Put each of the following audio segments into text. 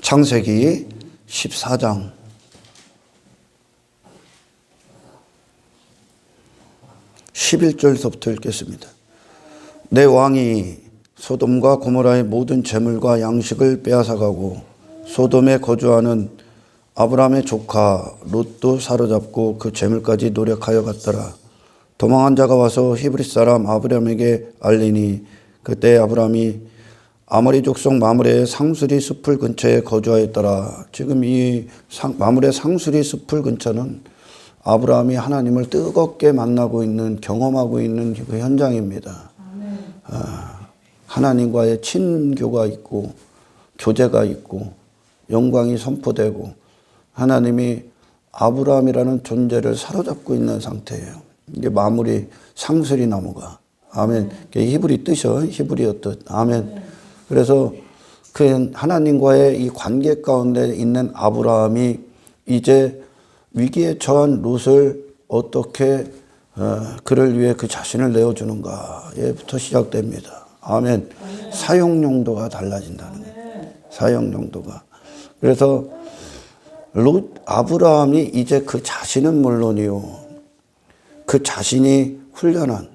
창세기 14장 11절서부터 읽겠습니다. 내 왕이 소돔과 고모라의 모든 재물과 양식을 빼앗아가고 소돔에 거주하는 아브라함의 조카 롯도 사로잡고 그 재물까지 노력하여 갔더라. 도망한 자가 와서 히브리 사람 아브라함에게 알리니 그때 아브라함이 아모리 족속 마므레의 상수리 숲을 근처에 거주하였더라. 지금 이 마므레 상수리 숲을 근처는 아브라함이 하나님을 뜨겁게 만나고 있는, 경험하고 있는 그 현장입니다. 하나님과의 친교가 있고 교제가 있고 영광이 선포되고 하나님이 아브라함이라는 존재를 사로잡고 있는 상태예요. 이게 마므리 상수리 나무가. 아멘. 히브리 뜻이요. 히브리어 뜻. 아멘. 그래서 그 하나님과의 이 관계 가운데 있는 아브라함이 이제 위기에 처한 롯을 어떻게 그를 위해 그 자신을 내어주는가에부터 시작됩니다. 아멘. 사용 용도가 달라진다는 거예요. 사용 용도가. 그래서 아브라함이 이제 그 자신은 물론이요, 그 자신이 훈련한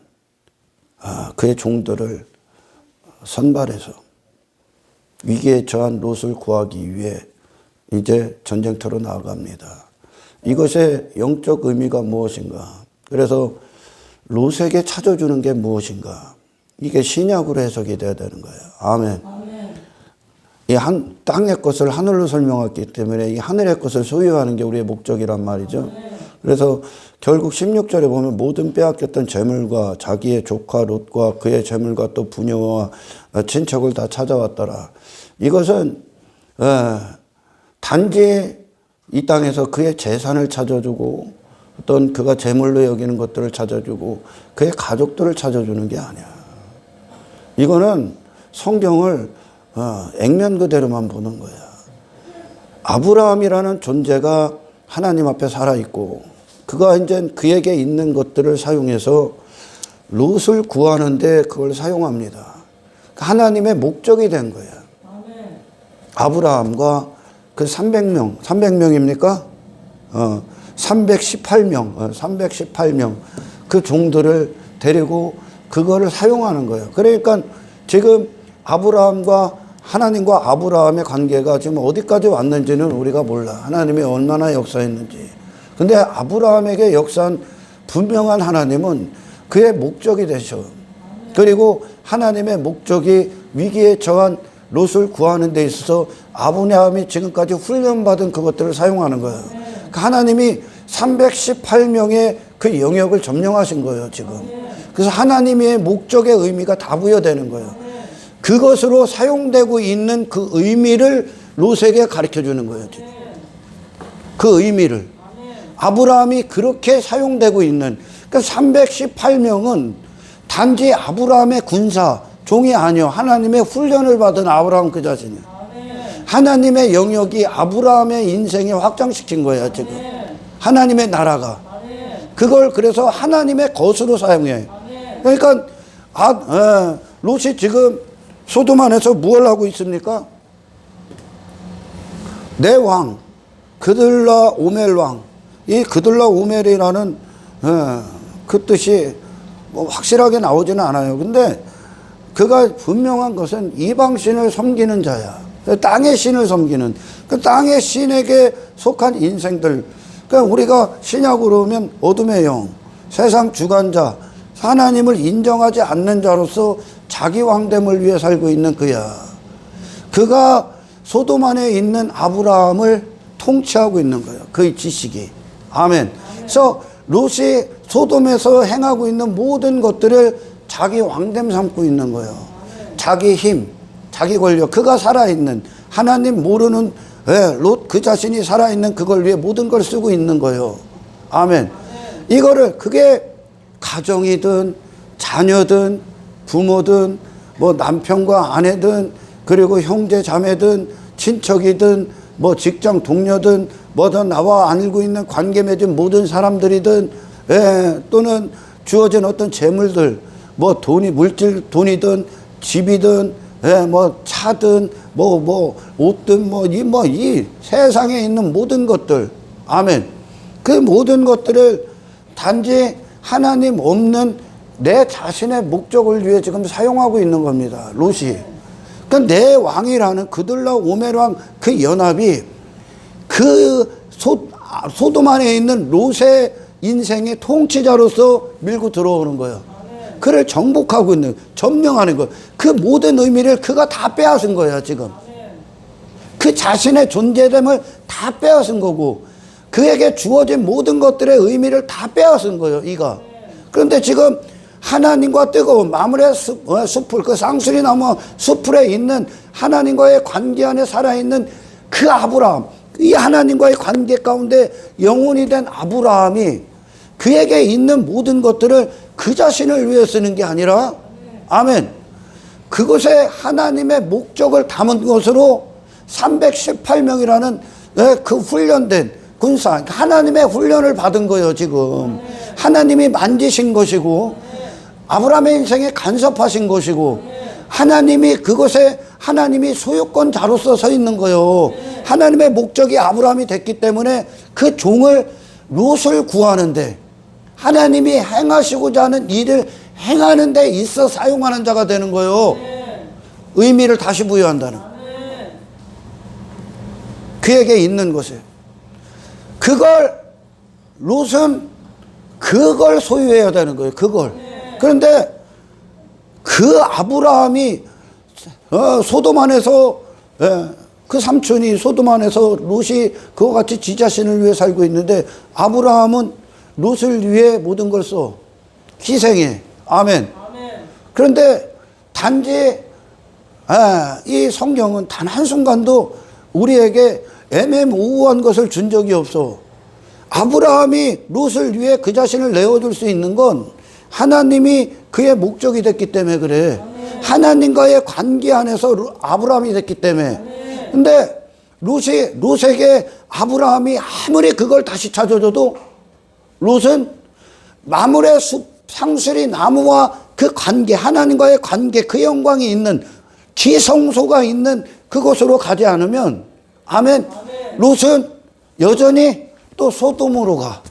그의 종들을 선발해서 위기에 처한 롯을 구하기 위해 이제 전쟁터로 나아갑니다. 이것의 영적 의미가 무엇인가? 그래서 롯에게 찾아주는 게 무엇인가? 이게 신약으로 해석이 돼야 되는 거예요. 아멘. 이 땅의 것을 하늘로 설명했기 때문에 이 하늘의 것을 소유하는 게 우리의 목적이란 말이죠. 그래서 결국 16절에 보면 모든 빼앗겼던 재물과 자기의 조카 롯과 그의 재물과 또 부녀와 친척을 다 찾아왔더라. 이것은 단지 이 땅에서 그의 재산을 찾아주고 어떤 그가 재물로 여기는 것들을 찾아주고 그의 가족들을 찾아주는 게 아니야. 이거는 성경을 액면 그대로만 보는 거야. 아브라함이라는 존재가 하나님 앞에 살아있고 그가 이제 그에게 있는 것들을 사용해서 롯을 구하는데 그걸 사용합니다. 하나님의 목적이 된 거야. 아브라함과 그 300명입니까? 318명 그 종들을 데리고 그거를 사용하는 거예요. 그러니까 지금 하나님과 아브라함의 관계가 지금 어디까지 왔는지는 우리가 몰라. 하나님이 얼마나 역사했는지. 근데 아브라함에게 역사한 분명한 하나님은 그의 목적이 되셔. 그리고 하나님의 목적이 위기에 처한 롯을 구하는 데 있어서 아브라함이 지금까지 훈련받은 그것들을 사용하는 거예요. 하나님이 318명의 그 영역을 점령하신 거예요, 지금. 그래서 하나님의 목적의 의미가 다 부여되는 거예요. 그것으로 사용되고 있는 그 의미를 롯에게 가르쳐 주는 거예요, 지금. 그 의미를. 아브라함이 그렇게 사용되고 있는, 그러니까 318명은 단지 아브라함의 군사, 종이 아니요. 하나님의 훈련을 받은 아브라함 그 자신이에요. 하나님의 영역이 아브라함의 인생에 확장시킨 거예요, 지금. 하나님의 나라가. 그걸 그래서 하나님의 것으로 사용해요. 그러니까 롯이 지금 소돔 안에서 무엇을 하고 있습니까? 내 왕, 그들라 오멜 왕. 이 그들라 오멜이라는 그 뜻이 뭐 확실하게 나오지는 않아요. 근데 그가 분명한 것은 이방신을 섬기는 자야. 땅의 신을 섬기는, 그 땅의 신에게 속한 인생들. 그러니까 우리가 신약으로 보면 어둠의 영, 세상 주관자, 하나님을 인정하지 않는 자로서 자기 왕됨을 위해 살고 있는 그야. 그가 소돔 안에 있는 아브라함을 통치하고 있는 거예요. 그의 지식이. 아멘. 그래서 롯이 소돔에서 행하고 있는 모든 것들을 자기 왕됨 삼고 있는 거예요. 자기 힘, 자기 권력, 그가 살아있는, 하나님 모르는 롯 그 자신이 살아있는 그걸 위해 모든 걸 쓰고 있는 거예요. 아멘. 이거를 그게 가정이든 자녀든 부모든 뭐 남편과 아내든 그리고 형제 자매든 친척이든 뭐 직장 동료든 뭐든 나와 알고 있는 관계 맺은 모든 사람들이든 또는 주어진 어떤 재물들 뭐 돈이든 집이든 예, 뭐 차든 뭐 옷든 이 세상에 있는 모든 것들, 아멘. 그 모든 것들을 단지 하나님 없는 내 자신의 목적을 위해 지금 사용하고 있는 겁니다. 롯이. 그러니까 내 왕이라는 그들과 오멜 왕 그 연합이 그 소돔 안에 있는 롯의 인생의 통치자로서 밀고 들어오는 거예요. 그를 정복하고 있는, 점령하는 거예요. 그 모든 의미를 그가 다 빼앗은 거예요, 지금. 그 자신의 존재됨을 다 빼앗은 거고, 그에게 주어진 모든 것들의 의미를 다 빼앗은 거예요, 이가. 그런데 지금 하나님과 뜨거운 마물의 숲을, 그 쌍수리 나무 숲에 있는 하나님과의 관계 안에 살아있는 그 아브라함, 이 하나님과의 관계 가운데 영혼이 된 아브라함이 그에게 있는 모든 것들을 그 자신을 위해 쓰는 게 아니라, 아멘, 그것에 하나님의 목적을 담은 것으로 318명이라는 그 훈련된 군사, 하나님의 훈련을 받은 거예요, 지금. 하나님이 만지신 것이고, 아브라함의 인생에 간섭하신 것이고, 하나님이 그것에 하나님이 소유권자로서 서 있는 거예요. 하나님의 목적이 아브라함이 됐기 때문에 그 종을, 롯을 구하는데, 하나님이 행하시고자 하는 일을 행하는 데 있어 사용하는 자가 되는 거예요. 의미를 다시 부여한다는. 그에게 있는 것이에요. 그걸, 롯은 그걸 소유해야 되는 거예요. 그걸. 그런데 그 아브라함이 소돔 안에서, 그 삼촌이 소돔 안에서 롯이 그와 같이 지 자신을 위해 살고 있는데, 아브라함은 롯을 위해 모든 걸 써. 희생해. 아멘. 그런데 단지 이 성경은 단 한순간도 우리에게 애매모호한 것을 준 적이 없어. 아브라함이 롯을 위해 그 자신을 내어줄 수 있는 건 하나님이 그의 목적이 됐기 때문에 그래. 하나님과의 관계 안에서 아브라함이 됐기 때문에. 근데 롯에게 아브라함이 아무리 그걸 다시 찾아줘도 롯은 마물의 숲, 상수리 나무와 그 관계, 하나님과의 관계, 그 영광이 있는 지성소가 있는 그곳으로 가지 않으면, 아멘, 롯은 여전히 또 소돔으로 가.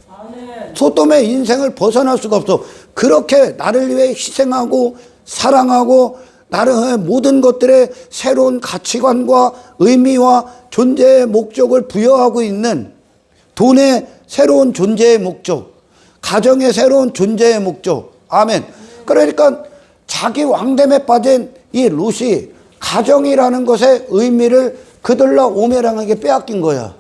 소돔의 인생을 벗어날 수가 없어. 그렇게 나를 위해 희생하고 사랑하고 나를 모든 것들의 새로운 가치관과 의미와 존재의 목적을 부여하고 있는, 돈의 새로운 존재의 목적, 가정의 새로운 존재의 목적, 아멘. 그러니까 자기 왕됨에 빠진 이 롯이 가정이라는 것의 의미를 그들라 오메랑에게 빼앗긴 거야.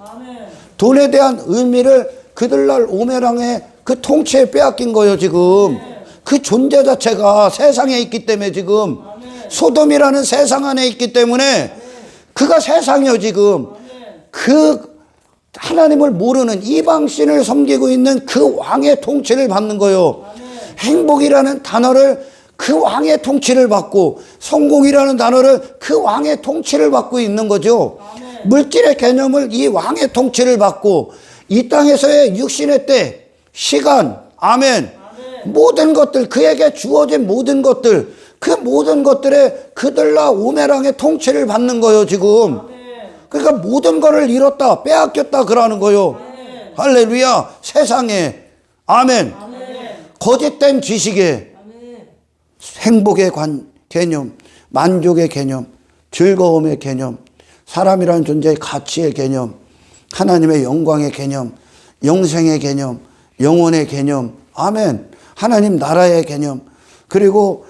돈에 대한 의미를 그들라 오메랑의 그 통치에 빼앗긴 거예요, 지금. 그 존재 자체가 세상에 있기 때문에, 지금 소돔이라는 세상 안에 있기 때문에 그가 세상이요, 지금. 그 하나님을 모르는 이방신을 섬기고 있는 그 왕의 통치를 받는 거예요. 행복이라는 단어를 그 왕의 통치를 받고, 성공이라는 단어를 그 왕의 통치를 받고 있는 거죠. 물질의 개념을 이 왕의 통치를 받고, 이 땅에서의 육신의 때, 시간, 아멘, 모든 것들, 그에게 주어진 모든 것들, 그 모든 것들에 그들라 오메랑의 통치를 받는 거예요, 지금. 그러니까 모든 것을 잃었다, 빼앗겼다 그러는 거예요. 할렐루야. 세상에, 아멘, 거짓된 지식에, 행복의 개념, 만족의 개념, 즐거움의 개념, 사람이라는 존재의 가치의 개념, 하나님의 영광의 개념, 영생의 개념, 영혼의 개념, 아멘, 하나님 나라의 개념, 그리고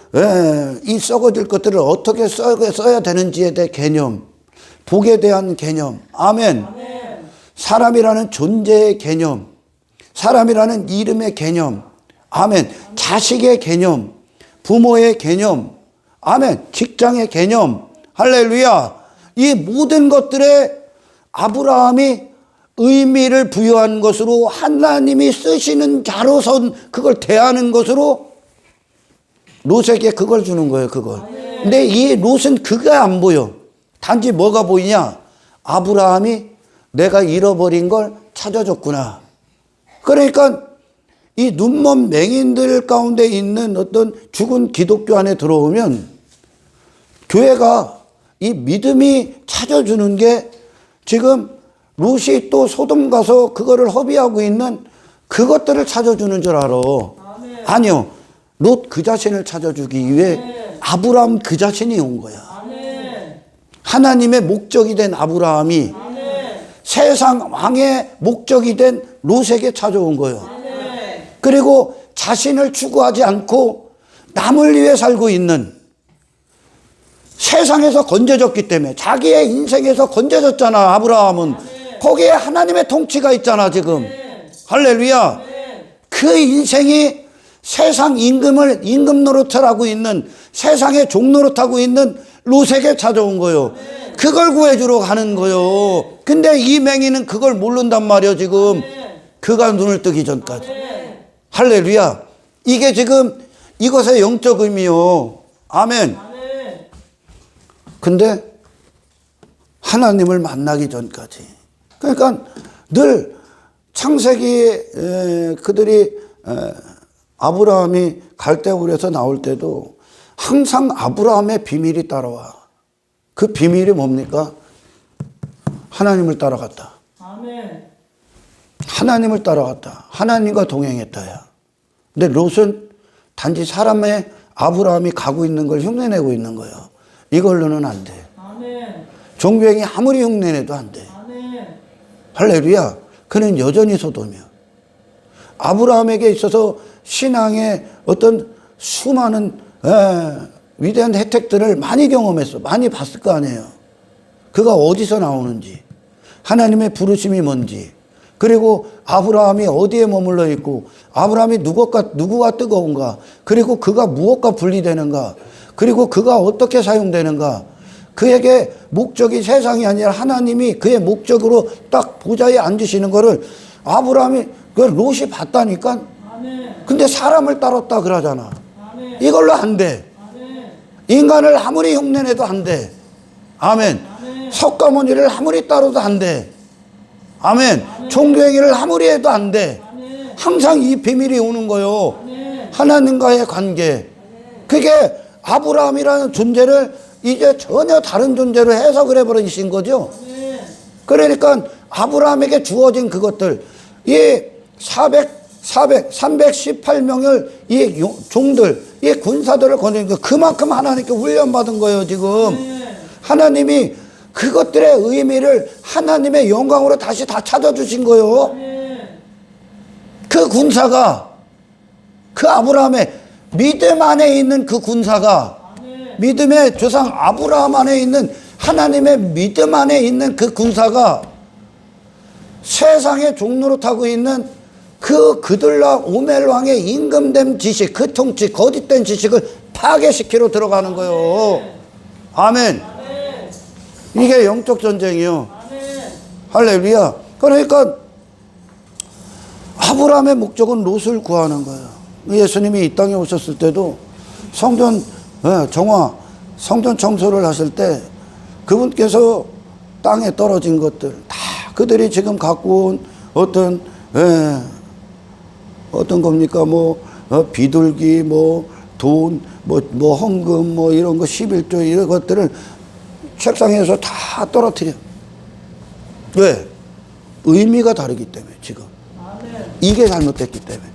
이 썩어질 것들을 어떻게 써야 되는지에 대한 개념, 복에 대한 개념, 아멘, 사람이라는 존재의 개념, 사람이라는 이름의 개념, 아멘, 자식의 개념, 부모의 개념, 아멘, 직장의 개념, 할렐루야. 이 모든 것들에 아브라함이 의미를 부여한 것으로, 하나님이 쓰시는 자로선 그걸 대하는 것으로 롯에게 그걸 주는 거예요, 그걸. 근데 이 롯은 그가 안 보여. 단지 뭐가 보이냐? 아브라함이 내가 잃어버린 걸 찾아줬구나. 그러니까 이 눈먼 맹인들 가운데 있는 어떤 죽은 기독교 안에 들어오면 교회가 이 믿음이 찾아주는 게 지금 롯이 또 소돔 가서 그거를 허비하고 있는 그것들을 찾아주는 줄 알아. 아멘. 아니요. 롯 그 자신을 찾아주기 위해 아멘. 아브라함 그 자신이 온 거야. 아멘. 하나님의 목적이 된 아브라함이 아멘. 세상 왕의 목적이 된 롯에게 찾아온 거예요. 아멘. 그리고 자신을 추구하지 않고 남을 위해 살고 있는, 세상에서 건져졌기 때문에 자기의 인생에서 건져졌잖아. 아브라함은 거기에 하나님의 통치가 있잖아 지금. 할렐루야. 그 인생이 세상 임금 노릇하고 있는, 세상의 종 노릇하고 있는 롯에게 찾아온 거요. 그걸 구해주러 가는 거요. 근데 이 맹인은 그걸 모른단 말이야 지금. 그가 눈을 뜨기 전까지. 할렐루야. 이게 지금 이것의 영적 의미요. 아멘. 근데 하나님을 만나기 전까지. 그러니까 늘 창세기에 그들이 아브라함이 갈대굴에서 나올 때도 항상 아브라함의 비밀이 따라와. 그 비밀이 뭡니까? 하나님을 따라갔다. 아멘. 하나님을 따라갔다. 하나님과 동행했다야. 근데 롯은 단지 사람의 아브라함이 가고 있는 걸 흉내내고 있는 거예요. 이걸로는 안 돼. 아멘. 종교행위 아무리 흉내내도 안 돼. 아멘. 할렐루야. 그는 여전히 소돔이야. 아브라함에게 있어서 신앙의 어떤 수많은 위대한 혜택들을 많이 경험했어. 많이 봤을 거 아니에요. 그가 어디서 나오는지, 하나님의 부르심이 뭔지, 그리고 아브라함이 어디에 머물러 있고, 아브라함이 누구가 뜨거운가, 그리고 그가 무엇과 분리되는가, 그리고 그가 어떻게 사용되는가, 그에게 목적이 세상이 아니라 하나님이 그의 목적으로 딱 보좌에 앉으시는 거를 아브라함이, 그 롯이 봤다니까. 근데 사람을 따랐다 그러잖아. 이걸로 안 돼. 인간을 아무리 흉내내도 안 돼. 아멘. 석가모니를 아무리 따라도 안 돼. 아멘. 종교행위를 아무리 해도 안 돼. 항상 이 비밀이 오는 거요. 하나님과의 관계. 그게 아브라함이라는 존재를 이제 전혀 다른 존재로 해석을 해버리신 거죠. 그러니까 아브라함에게 주어진 그것들, 이 318명을 이 종들, 이 군사들을 거느리니까 그만큼 하나님께 훈련받은 거예요 지금. 하나님이 그것들의 의미를 하나님의 영광으로 다시 다 찾아주신 거예요. 그 군사가, 그 아브라함의 믿음 안에 있는 그 군사가, 믿음의 조상 아브라함 안에 있는 하나님의 믿음 안에 있는 그 군사가 세상의 종노릇하고 있는 그들라 오멜 왕의 임금된 지식, 그 통치, 거짓된 지식을 파괴시키러 들어가는 거예요. 아멘. 이게 영적 전쟁이요. 할렐루야. 그러니까 아브라함의 목적은 롯을 구하는 거예요. 예수님이 이 땅에 오셨을 때도 성전 정화, 성전 청소를 하실 때 그분께서 땅에 떨어진 것들 다 그들이 지금 갖고 온 어떤 겁니까? 비둘기, 돈, 헌금, 이런 거 11조 이런 것들을 책상에서 다 떨어뜨려. 왜? 의미가 다르기 때문에 지금. 이게 잘못됐기 때문에.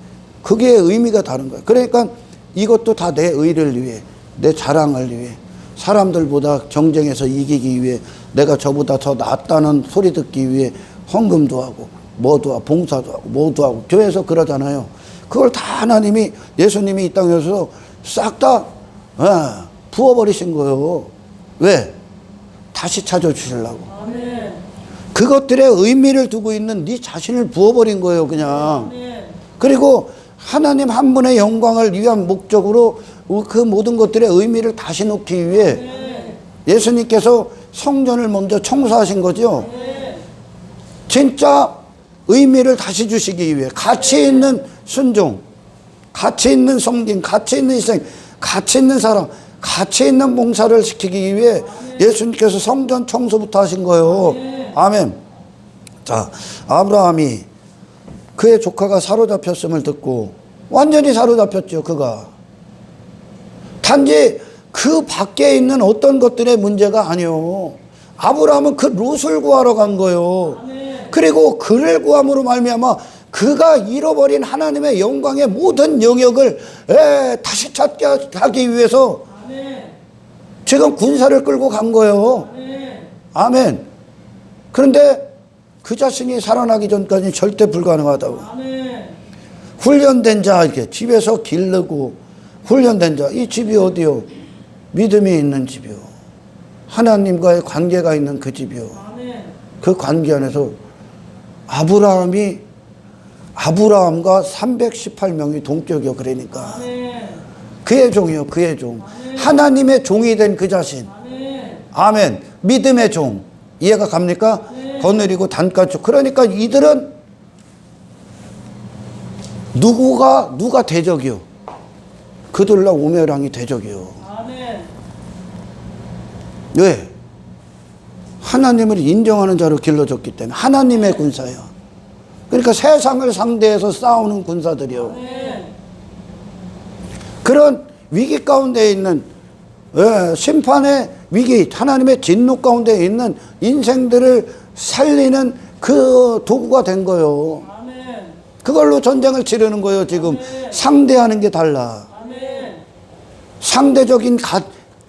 그게 의미가 다른 거야. 그러니까 이것도 다 내 의를 위해, 내 자랑을 위해, 사람들보다 경쟁해서 이기기 위해, 내가 저보다 더 낫다는 소리 듣기 위해 헌금도 하고 뭐도 하고 봉사도 하고 뭐도 하고 교회에서 그러잖아요. 그걸 다 하나님이, 예수님이 이 땅에서 싹 다 부어버리신 거예요. 왜? 다시 찾아주시려고. 그것들의 의미를 두고 있는 네 자신을 부어버린 거예요 그냥. 그리고 하나님 한 분의 영광을 위한 목적으로 그 모든 것들의 의미를 다시 놓기 위해 예수님께서 성전을 먼저 청소하신 거죠. 진짜 의미를 다시 주시기 위해 가치 있는 순종, 가치 있는 섬김, 가치 있는 희생, 가치 있는 사랑, 가치 있는 봉사를 시키기 위해 예수님께서 성전 청소부터 하신 거예요. 아멘. 자, 아브라함이 그의 조카가 사로잡혔음을 듣고 완전히 사로잡혔죠. 그가 단지 그 밖에 있는 어떤 것들의 문제가 아니요. 아브라함은 그 롯을 구하러 간 거요. 그리고 그를 구함으로 말미암아 그가 잃어버린 하나님의 영광의 모든 영역을 다시 찾게 하기 위해서 지금 군사를 끌고 간 거예요. 아멘. 그런데 그 자신이 살아나기 전까지는 절대 불가능하다고. 훈련된 자, 이렇게 집에서 기르고 훈련된 자, 이 집이 어디요? 믿음이 있는 집이요. 하나님과의 관계가 있는 그 집이요. 그 관계 안에서 아브라함과 318명이 동격이요. 그러니까 그의 종이요. 그의 종. 하나님의 종이 된 그 자신. 아멘. 믿음의 종. 이해가 갑니까? 거느리고 단가축. 그러니까 이들은 누가 대적이요? 그들라 오멜왕이 대적이요. 왜? 하나님을 인정하는 자로 길러졌기 때문에. 하나님의 군사예요. 그러니까 세상을 상대해서 싸우는 군사들이요. 그런 위기 가운데 있는 심판의 위기, 하나님의 진노 가운데 있는 인생들을 살리는 그 도구가 된 거예요. 그걸로 전쟁을 치르는 거예요. 지금 상대하는 게 달라.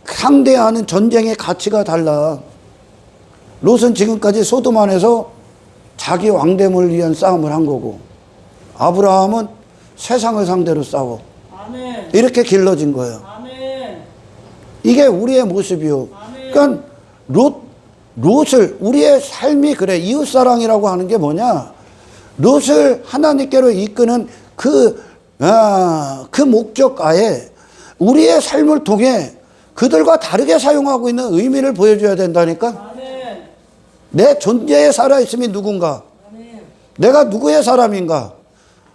상대하는 전쟁의 가치가 달라. 롯은 지금까지 소돔 안에서 자기 왕됨을 위한 싸움을 한 거고, 아브라함은 세상을 상대로 싸워. 이렇게 길러진 거예요. 이게 우리의 모습이요. 그러니까 롯을, 우리의 삶이 그래. 이웃사랑이라고 하는 게 뭐냐? 롯을 하나님께로 이끄는 그 목적가에 우리의 삶을 통해 그들과 다르게 사용하고 있는 의미를 보여줘야 된다니까? 내 존재에 살아있음이 누군가? 내가 누구의 사람인가?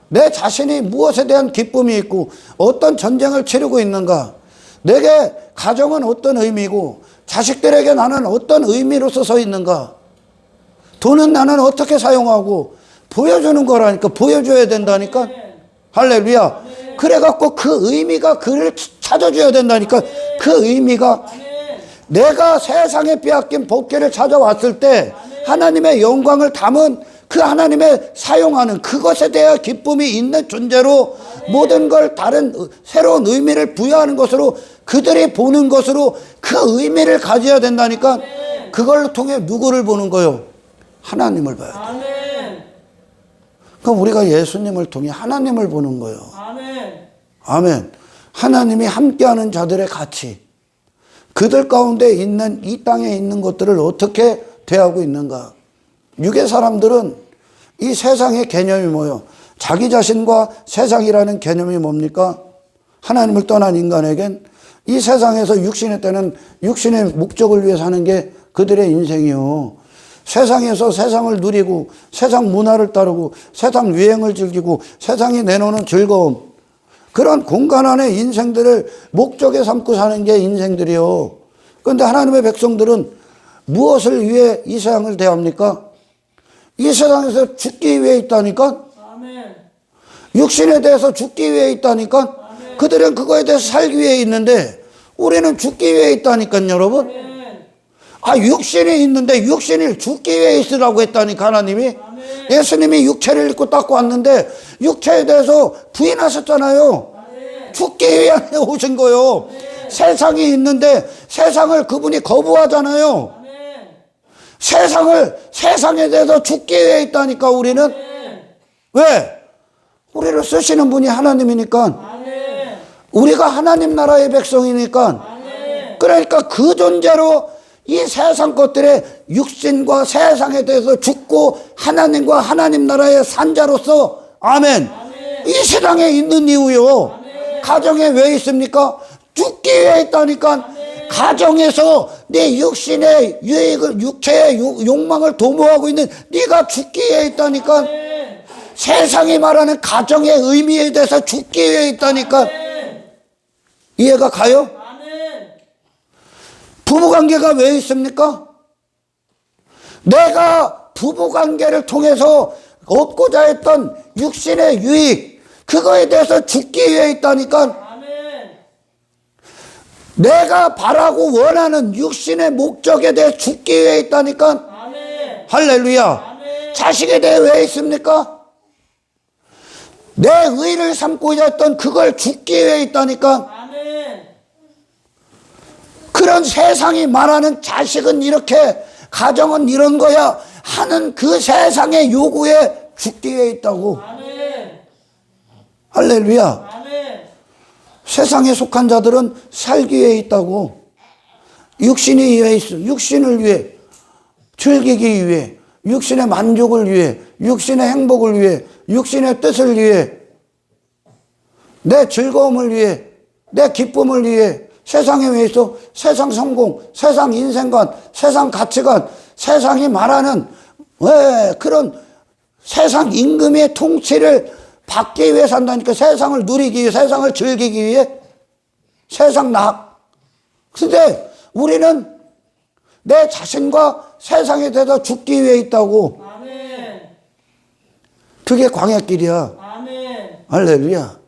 내 자신이 무엇에 대한 기쁨이 있고 어떤 전쟁을 치르고 있는가? 내게 가정은 어떤 의미고 자식들에게 나는 어떤 의미로서 서 있는가? 돈은 나는 어떻게 사용하고 보여주는 거라니까. 보여줘야 된다니까. 할렐루야. 그래갖고 그 의미가 그를 찾아줘야 된다니까. 그 의미가 내가 세상에 빼앗긴 복귀를 찾아왔을 때 하나님의 영광을 담은 그 하나님의 사용하는 그것에 대한 기쁨이 있는 존재로 모든 걸 다른 새로운 의미를 부여하는 것으로 그들이 보는 것으로 그 의미를 가져야 된다니까. 그걸 통해 누구를 보는 거요? 하나님을 봐야 돼. 그럼 우리가 예수님을 통해 하나님을 보는 거예요. 아멘. 하나님이 함께하는 자들의 가치, 그들 가운데 있는 이 땅에 있는 것들을 어떻게 대하고 있는가. 육의 사람들은 이 세상의 개념이 뭐예요? 자기 자신과 세상이라는 개념이 뭡니까? 하나님을 떠난 인간에겐 이 세상에서 육신의 때는 육신의 목적을 위해 사는 게 그들의 인생이요. 세상에서 세상을 누리고 세상 문화를 따르고 세상 유행을 즐기고 세상이 내놓는 즐거움, 그런 공간 안에 인생들을 목적에 삼고 사는 게 인생들이요. 그런데 하나님의 백성들은 무엇을 위해 이 세상을 대합니까? 이 세상에서 죽기 위해 있다니까? 육신에 대해서 죽기 위해 있다니까? 그들은 그거에 대해서 살기 위해 있는데 우리는 죽기 위해 있다니까요, 여러분. 육신이 있는데 육신을 죽기 위해 있으라고 했다니까, 하나님이. 예수님이 육체를 입고 닦고 왔는데 육체에 대해서 부인하셨잖아요. 죽기 위해 오신 거요. 세상이 있는데 세상을 그분이 거부하잖아요. 세상에 대해서 죽기 위해 있다니까, 우리는. 왜? 우리를 쓰시는 분이 하나님이니까. 우리가 하나님 나라의 백성이니까. 그러니까 그 존재로 이 세상 것들의 육신과 세상에 대해서 죽고 하나님과 하나님 나라의 산자로서, 아멘, 이 세상에 있는 이유요. 가정에 왜 있습니까? 죽기 위해 있다니까. 가정에서 네 육신의 유익을, 육체의 욕망을 도모하고 있는 네가 죽기 위해 있다니까. 세상이 말하는 가정의 의미에 대해서 죽기 위해 있다니까. 이해가 가요? 부부관계가 왜 있습니까? 내가 부부관계를 통해서 얻고자 했던 육신의 유익, 그거에 대해서 죽기 위해 있다니까. 내가 바라고 원하는 육신의 목적에 대해 죽기 위해 있다니까. 아멘. 할렐루야. 아멘. 자식에 대해 왜 있습니까? 내 의를 삼고자 했던 그걸 죽기 위해 있다니까. 아멘. 그런 세상이 말하는 자식은 이렇게, 가정은 이런 거야 하는 그 세상의 요구에 죽기 위해 있다고. 아멘. 할렐루야. 아멘. 세상에 속한 자들은 살기 위해 있다고. 육신이 위해 있어. 육신을 위해, 즐기기 위해, 육신의 만족을 위해, 육신의 행복을 위해, 육신의 뜻을 위해, 내 즐거움을 위해, 내 기쁨을 위해 세상에 왜 있어? 세상 성공, 세상 인생관, 세상 가치관, 세상이 말하는 왜 그런 세상 임금의 통치를 받기 위해 산다니까. 세상을 누리기 위해, 세상을 즐기기 위해, 세상 낙. 근데 우리는 내 자신과 세상에 대해서 죽기 위해 있다고. 아멘. 그게 광야길이야. 아멘. 할렐루야.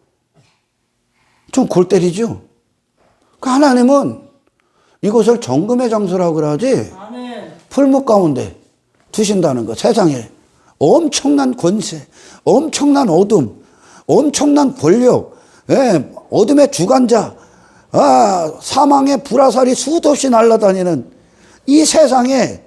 좀 골 때리죠? 그 하나님은 이곳을 정금의 장소라고 그러지, 아멘. 풀무 가운데 두신다는 거. 세상에 엄청난 권세, 엄청난 어둠, 엄청난 권력, 예, 어둠의 주관자, 사망의 불화살이 수도 없이 날아다니는 이 세상에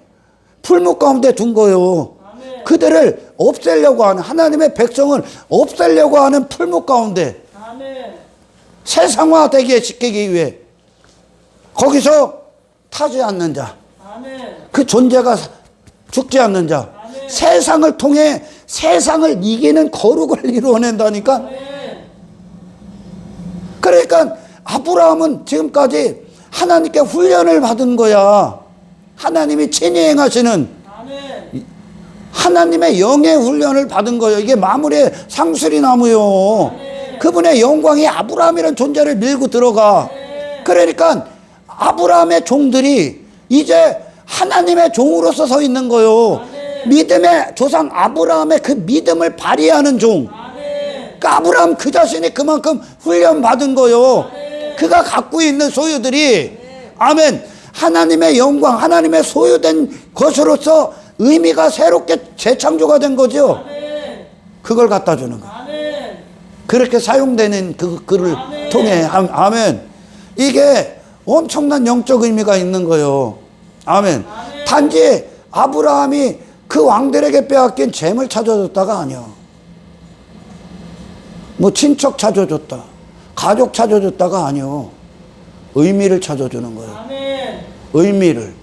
풀무 가운데 둔 거예요. 아멘. 그들을 없애려고 하는, 하나님의 백성을 없애려고 하는 풀무 가운데 아멘. 세상화되게 시키기 위해 거기서 타지 않는 자, 아멘. 그 존재가 죽지 않는 자, 아멘. 세상을 통해 세상을 이기는 거룩을 이루어낸다니까. 아멘. 그러니까 아브라함은 지금까지 하나님께 훈련을 받은 거야. 하나님이 친히 행하시는 아멘. 하나님의 영의 훈련을 받은 거예요. 이게 마무리의 상수리 나무요. 그분의 영광이 아브라함이라는 존재를 밀고 들어가. 그러니까 아브라함의 종들이 이제 하나님의 종으로서 서 있는 거요. 믿음의 조상 아브라함의 그 믿음을 발휘하는 종. 그러니까 아브라함 그 자신이 그만큼 훈련 받은 거요. 그가 갖고 있는 소유들이, 아멘, 하나님의 영광, 하나님의 소유된 것으로서 의미가 새롭게 재창조가 된 거죠. 그걸 갖다 주는 거. 그렇게 사용되는 그를 통해. 아멘. 이게 엄청난 영적 의미가 있는 거예요. 아멘. 단지 아브라함이 그 왕들에게 빼앗긴 재물 찾아줬다가 아니야. 뭐 친척 찾아줬다, 가족 찾아줬다가 아니요. 의미를 찾아주는 거예요. 아멘. 의미를.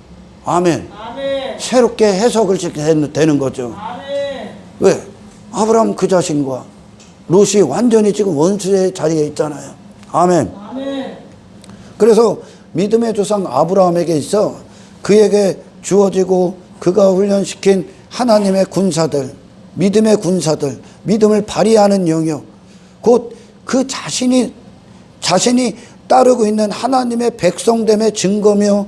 아멘. 아멘. 새롭게 해석을 되는 거죠. 아멘. 왜? 아브라함 그 자신과 롯이 완전히 지금 원수의 자리에 있잖아요. 아멘. 아멘. 그래서 믿음의 조상 아브라함에게 있어 그에게 주어지고 그가 훈련시킨 하나님의 군사들, 믿음의 군사들, 믿음을 발휘하는 영역, 곧 그 자신이 따르고 있는 하나님의 백성됨의 증거며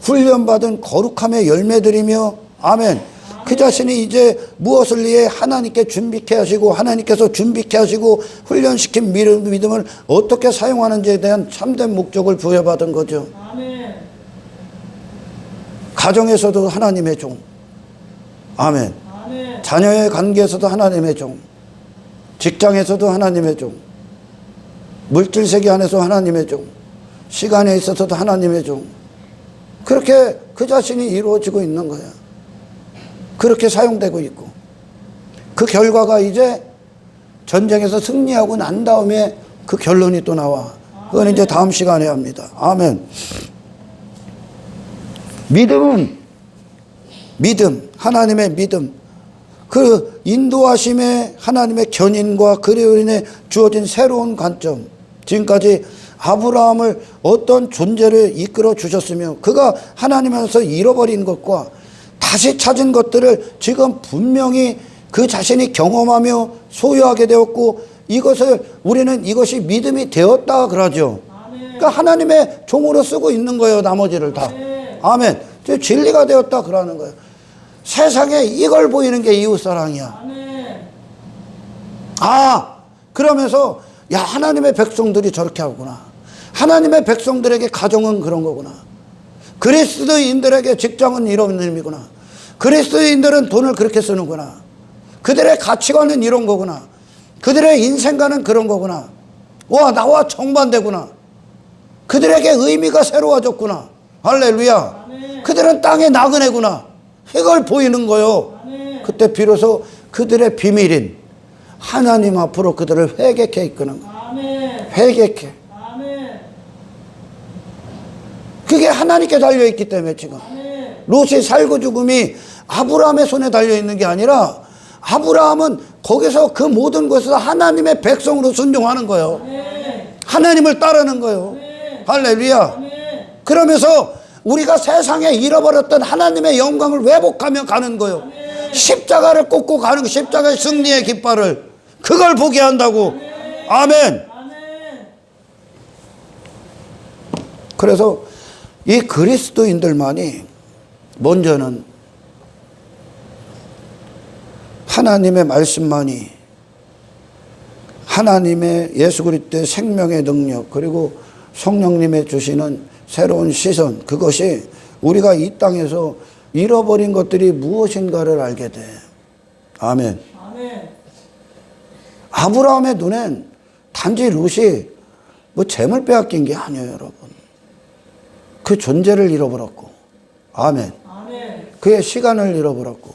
훈련받은 거룩함의 열매들이며, 아멘. 그 자신이 이제 무엇을 위해 하나님께 준비케 하시고 하나님께서 준비케 하시고 훈련시킨 믿음을 어떻게 사용하는지에 대한 참된 목적을 부여받은 거죠. 아멘. 가정에서도 하나님의 종. 아멘. 아멘. 자녀의 관계에서도 하나님의 종. 직장에서도 하나님의 종. 물질 세계 안에서 하나님의 종. 시간에 있어서도 하나님의 종. 그렇게 그 자신이 이루어지고 있는 거야. 그렇게 사용되고 있고, 그 결과가 이제 전쟁에서 승리하고 난 다음에 그 결론이 또 나와. 그건 이제 다음 시간에 합니다. 아멘. 믿음은, 믿음, 하나님의 믿음, 그 인도하심의 하나님의 견인과 그로 인해 주어진 새로운 관점. 지금까지 아브라함을 어떤 존재를 이끌어 주셨으며 그가 하나님 안에서 잃어버린 것과 다시 찾은 것들을 지금 분명히 그 자신이 경험하며 소유하게 되었고, 이것을 우리는 이것이 믿음이 되었다 그러죠. 그러니까 하나님의 종으로 쓰고 있는 거예요. 나머지를 다. 아멘. 진리가 되었다 그러는 거예요. 세상에 이걸 보이는 게 이웃사랑이야. 그러면서 야, 하나님의 백성들이 저렇게 하구나. 하나님의 백성들에게 가정은 그런 거구나. 그리스도인들에게 직장은 이런 의미구나. 그리스도인들은 돈을 그렇게 쓰는구나. 그들의 가치관은 이런 거구나. 그들의 인생관은 그런 거구나. 와, 나와 정반대구나. 그들에게 의미가 새로워졌구나. 할렐루야. 아멘. 그들은 땅의 나그네구나. 이걸 보이는 거요. 아멘. 그때 비로소 그들의 비밀인 하나님 앞으로 그들을 회개케 이끄는 거야. 아멘. 회개케. 아멘. 그게 하나님께 달려있기 때문에 지금 아멘. 롯의 살고 죽음이 아브라함의 손에 달려있는 게 아니라 아브라함은 거기서 그 모든 것에서 하나님의 백성으로 순종하는 거예요. 아멘. 하나님을 따르는 거예요. 아멘. 할렐루야. 아멘. 그러면서 우리가 세상에 잃어버렸던 하나님의 영광을 회복하며 가는 거예요. 십자가를 꽂고 가는 거, 십자가의 승리의 깃발을 그걸 보게 한다고. 아멘. 아멘. 그래서 이 그리스도인들만이 먼저는 하나님의 말씀만이 하나님의 예수 그리스도의 생명의 능력 그리고 성령님의 주시는 새로운 시선, 그것이 우리가 이 땅에서 잃어버린 것들이 무엇인가를 알게 돼. 아멘. 아멘. 아브라함의 눈엔 단지 롯이 뭐 재물 빼앗긴 게 아니에요, 여러분. 그 존재를 잃어버렸고, 아멘. 아멘. 그의 시간을 잃어버렸고,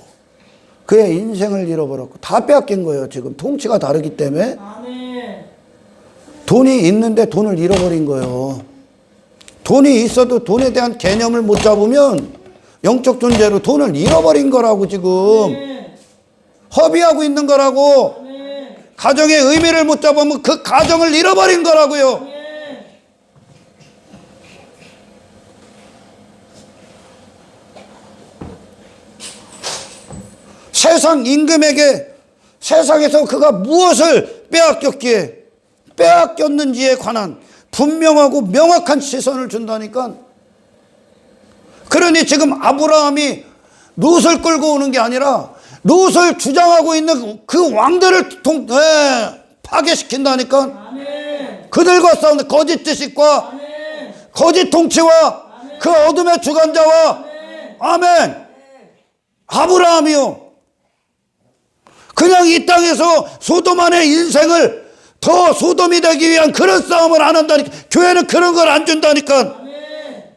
그의 인생을 잃어버렸고, 다 빼앗긴 거예요, 지금. 통치가 다르기 때문에. 아멘. 돈이 있는데 돈을 잃어버린 거예요. 돈이 있어도 돈에 대한 개념을 못 잡으면 영적 존재로 돈을 잃어버린 거라고 지금. 아멘. 허비하고 있는 거라고. 아멘. 가정의 의미를 못 잡으면 그 가정을 잃어버린 거라고요. 아멘. 세상 임금에게 세상에서 그가 무엇을 빼앗겼기에 빼앗겼는지에 관한 분명하고 명확한 시선을 준다니까. 그러니 지금 아브라함이 롯을 끌고 오는 게 아니라 롯을 주장하고 있는 그 왕들을 파괴시킨다니까. 아멘. 그들과 싸우는 거짓 지식과 아멘. 거짓 통치와 그 어둠의 주관자와. 아멘. 아브라함이요. 그냥 이 땅에서 소돔 안의 인생을 더 소돔이 되기 위한 그런 싸움을 안 한다니까. 교회는 그런 걸 안 준다니까. 아멘.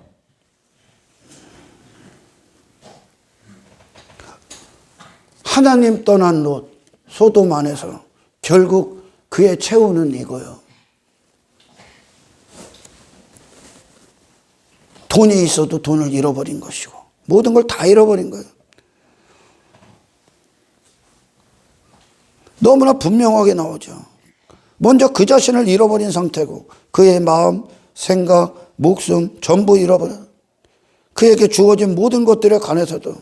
하나님 떠난 롯, 소돔 안에서 결국 그의 최후는 이거예요. 돈이 있어도 돈을 잃어버린 것이고 모든 걸 다 잃어버린 거예요. 너무나 분명하게 나오죠. 먼저 그 자신을 잃어버린 상태고 그의 마음, 생각, 목숨 전부 잃어버려. 그에게 주어진 모든 것들에 관해서도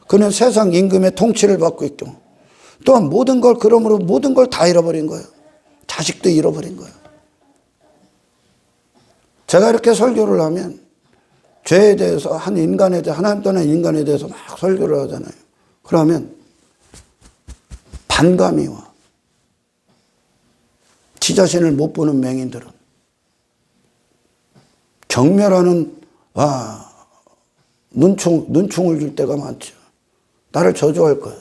그는 세상 임금의 통치를 받고 있고 또한 모든 걸 그러므로 모든 걸 다 잃어버린 거예요. 자식도 잃어버린 거예요. 제가 이렇게 설교를 하면 죄에 대해서 한 인간에 대해 하나님 떠난 인간에 대해서 막 설교를 하잖아요. 그러면 반감이 와. 지 자신을 못 보는 맹인들은 경멸하는 눈총을 줄 때가 많죠. 나를 저주할 거예요.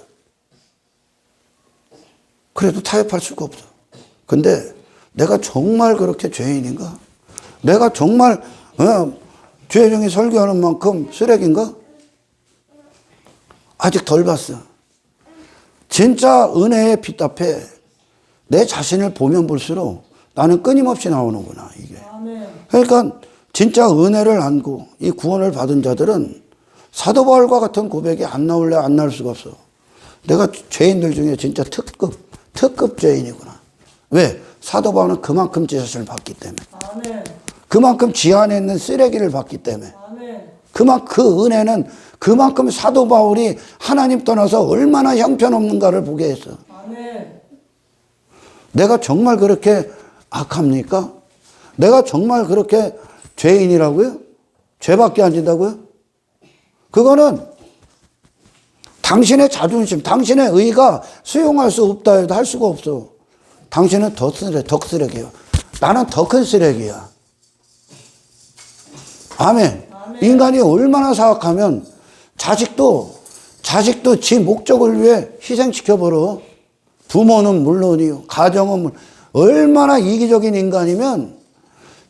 그래도 타협할 수가 없어. 근데 내가 정말 그렇게 죄인인가? 내가 정말 죄종이 설교하는 만큼 쓰레기인가? 아직 덜 봤어. 진짜 은혜의 빛 앞에 내 자신을 보면 볼수록 나는 끊임없이 나오는구나, 이게. 아멘. 그러니까 진짜 은혜를 안고 이 구원을 받은 자들은 사도 바울과 같은 고백이 안 나올래 안 나올 수가 없어. 내가 죄인들 중에 진짜 특급 죄인이구나. 왜? 사도 바울은 그만큼 지 자신을 봤기 때문에. 아멘. 그만큼 지 안에 있는 쓰레기를 봤기 때문에. 아멘. 그 은혜는 그만큼 사도 바울이 하나님 떠나서 얼마나 형편없는가를 보게 했어. 아멘. 내가 정말 그렇게 악합니까? 내가 정말 그렇게 죄인이라고요? 죄밖에 안 진다고요? 그거는 당신의 자존심, 당신의 의가 수용할 수 없다 해도 할 수가 없어. 당신은 더 쓰레기예요. 나는 더 큰 쓰레기야. 아멘. 아멘. 인간이 얼마나 사악하면 자식도 지 목적을 위해 희생시켜버려. 부모는 물론이요. 가정은 얼마나 이기적인 인간이면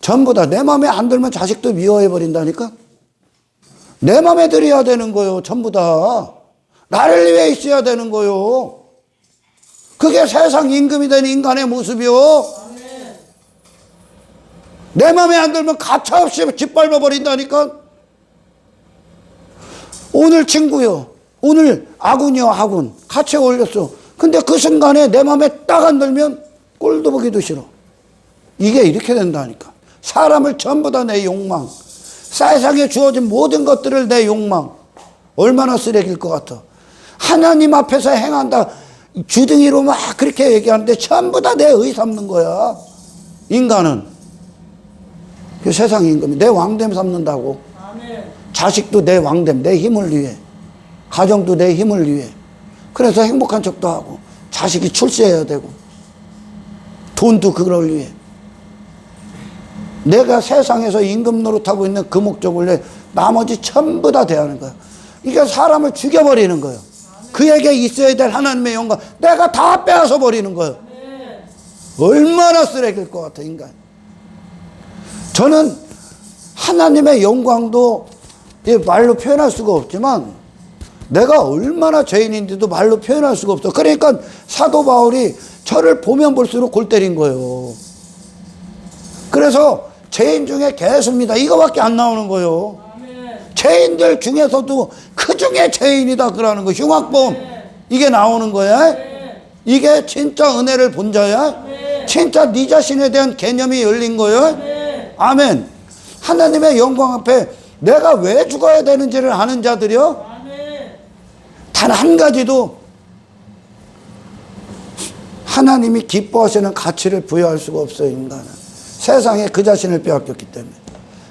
전부 다 내 마음에 안 들면 자식도 미워해버린다니까. 내 마음에 들어야 되는 거요. 전부 다. 나를 위해 있어야 되는 거요. 그게 세상 임금이 된 인간의 모습이요. 아멘. 내 마음에 안 들면 가차없이 짓밟아 버린다니까. 오늘 친구요. 오늘 아군이요, 아군. 같이 어울렸어. 근데 그 순간에 내 마음에 딱 안 들면 꼴도 보기도 싫어. 이게 이렇게 된다니까. 사람을 전부 다 내 욕망. 세상에 주어진 모든 것들을 내 욕망. 얼마나 쓰레기일 것 같아. 하나님 앞에서 행한다. 주둥이로 막 그렇게 얘기하는데 전부 다 내 의 삼는 거야. 인간은. 그 세상 임금이 내 왕됨 삼는다고. 아멘. 자식도 내 왕됨, 내 힘을 위해. 가정도 내 힘을 위해. 그래서 행복한 척도 하고 자식이 출세해야 되고 돈도 그걸 위해. 내가 세상에서 임금 노릇하고 있는 그 목적을 위해 나머지 전부 다 대하는 거야. 이게 사람을 죽여버리는 거예요. 그에게 있어야 될 하나님의 영광 내가 다 빼앗아 버리는 거예요. 얼마나 쓰레기일 것 같아 인간. 저는 하나님의 영광도 말로 표현할 수가 없지만 내가 얼마나 죄인인지도 말로 표현할 수가 없어. 그러니까 사도 바울이 저를 보면 볼수록 골 때린 거예요. 그래서 죄인 중에 개수입니다 이거밖에 안 나오는 거예요. 죄인들 중에서도 그 중에 죄인이다 그러는 거. 흉악범 이게 나오는 거야. 이게 진짜 은혜를 본 자야. 진짜 네 자신에 대한 개념이 열린 거야. 아멘. 하나님의 영광 앞에 내가 왜 죽어야 되는지를 아는 자들이요. 단 한 가지도 하나님이 기뻐하시는 가치를 부여할 수가 없어요. 인간은 세상에 그 자신을 빼앗겼기 때문에.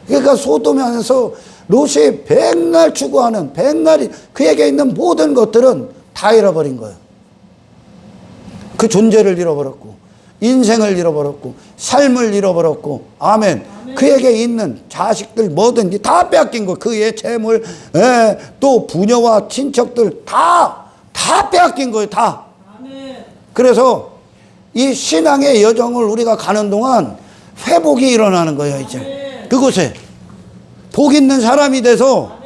그러니까 소돔에서 롯이 백날 추구하는 백날이 그에게 있는 모든 것들은 다 잃어버린 거예요. 그 존재를 잃어버렸고 인생을 잃어버렸고 삶을 잃어버렸고 아멘. 그에게 있는 자식들 뭐든지 다 빼앗긴 거. 그의 재물 또 부녀와 친척들 다 빼앗긴 거예요. 다. 그래서 이 신앙의 여정을 우리가 가는 동안 회복이 일어나는 거예요. 이제 그곳에 복 있는 사람이 돼서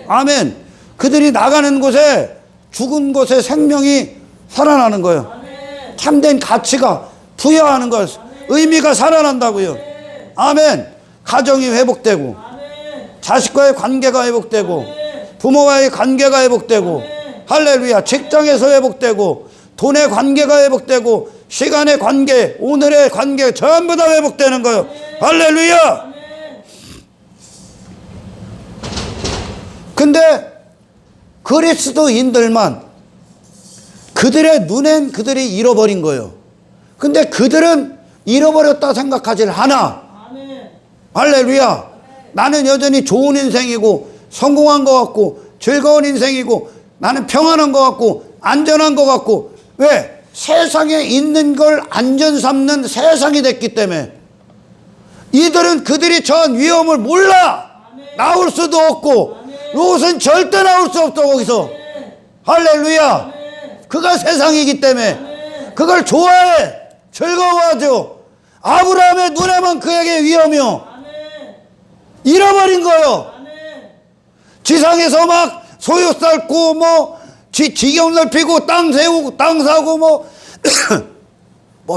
아멘. 그들이 나가는 곳에 죽은 곳에 생명이 살아나는 거예요. 참된 가치가 부여하는 것, 의미가 살아난다고요. 아멘. 가정이 회복되고 자식과의 관계가 회복되고 부모와의 관계가 회복되고 할렐루야. 직장에서 회복되고 돈의 관계가 회복되고 시간의 관계, 오늘의 관계 전부 다 회복되는 거예요. 할렐루야. 근데 그리스도인들만 그들의 눈엔 그들이 잃어버린 거예요. 근데 그들은 잃어버렸다 생각하지 않아. 할렐루야. 나는 여전히 좋은 인생이고 성공한 것 같고 즐거운 인생이고 나는 평안한 것 같고 안전한 것 같고. 왜? 세상에 있는 걸 안전 삼는 세상이 됐기 때문에. 이들은 그들이 처한 위험을 몰라. 나올 수도 없고 롯은 절대 나올 수 없어 거기서. 할렐루야. 그가 세상이기 때문에 그걸 좋아해. 즐거워하죠. 아브라함의 눈에만 그에게 위험이요. 잃어버린 거요. 지상에서 막 소유 쌓고 뭐 지경 넓히고 땅 세우고 땅 사고 뭐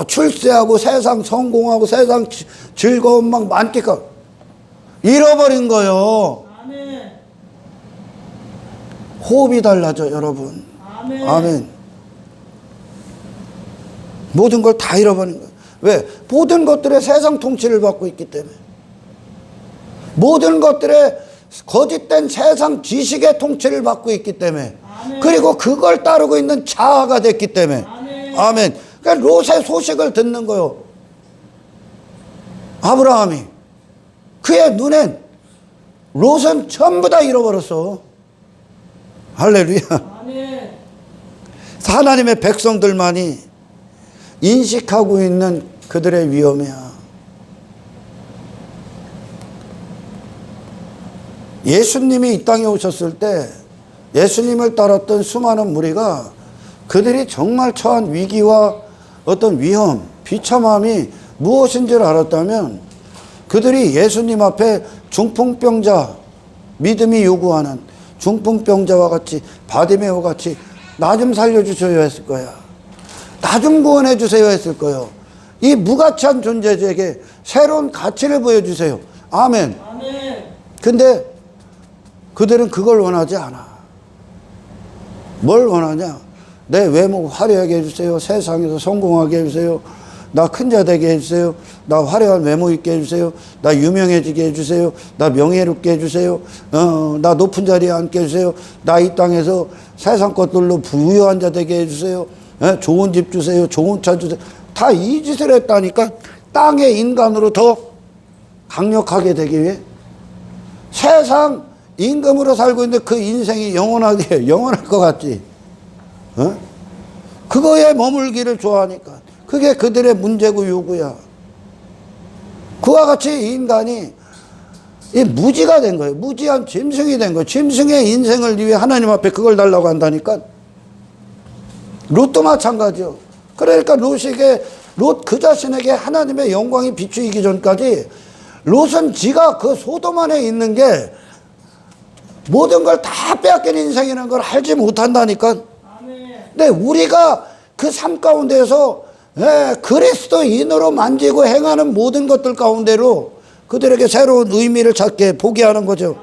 출세하고 세상 성공하고 세상 즐거움 막 만끽하고 잃어버린 거요. 호흡이 달라져 여러분. 아멘. 모든 걸 다 잃어버린 거예요. 왜? 모든 것들의 세상 통치를 받고 있기 때문에. 모든 것들의 거짓된 세상 지식의 통치를 받고 있기 때문에. 그리고 그걸 따르고 있는 자아가 됐기 때문에. 아멘. 그러니까 롯의 소식을 듣는 거요. 아브라함이. 그의 눈엔 롯은 전부 다 잃어버렸어. 할렐루야. 하나님의 백성들만이 인식하고 있는 그들의 위험이야. 예수님이 이 땅에 오셨을 때 예수님을 따랐던 수많은 무리가 그들이 정말 처한 위기와 어떤 위험, 비참함이 무엇인지를 알았다면 그들이 예수님 앞에 중풍병자, 믿음이 요구하는 중풍병자와 같이 바디메오 같이 나 좀 살려주셔야 했을 거야. 나 좀 구원해 주세요 했을 거예요. 이 무가치한 존재에게 새로운 가치를 보여주세요. 아멘. 아멘. 근데 그들은 그걸 원하지 않아. 뭘 원하냐? 내 외모 화려하게 해주세요. 세상에서 성공하게 해주세요. 나 큰 자 되게 해주세요. 나 화려한 외모 있게 해주세요. 나 유명해지게 해주세요. 나 명예롭게 해주세요. 나 높은 자리에 앉게 해주세요. 나 이 땅에서 세상 것들로 부유한 자 되게 해주세요. 좋은 집 주세요. 좋은 차 주세요. 다 이 짓을 했다니까. 땅의 인간으로 더 강력하게 되기 위해 세상 임금으로 살고 있는데 그 인생이 영원할 것 같지. 그거에 머물기를 좋아하니까. 그게 그들의 문제고 요구야. 그와 같이 인간이 이 무지가 된 거예요. 무지한 짐승이 된 거예요. 짐승의 인생을 위해 하나님 앞에 그걸 달라고 한다니까. 롯도 마찬가지요. 그러니까 롯 그 자신에게 하나님의 영광이 비추이기 전까지 롯은 지가 그 소돔 안에 있는 게 모든 걸 다 빼앗긴 인생이라는 걸 알지 못한다니까. 근데 우리가 그 삶 가운데서 그리스도인으로 만지고 행하는 모든 것들 가운데로 그들에게 새로운 의미를 찾게 보게 하는 거죠.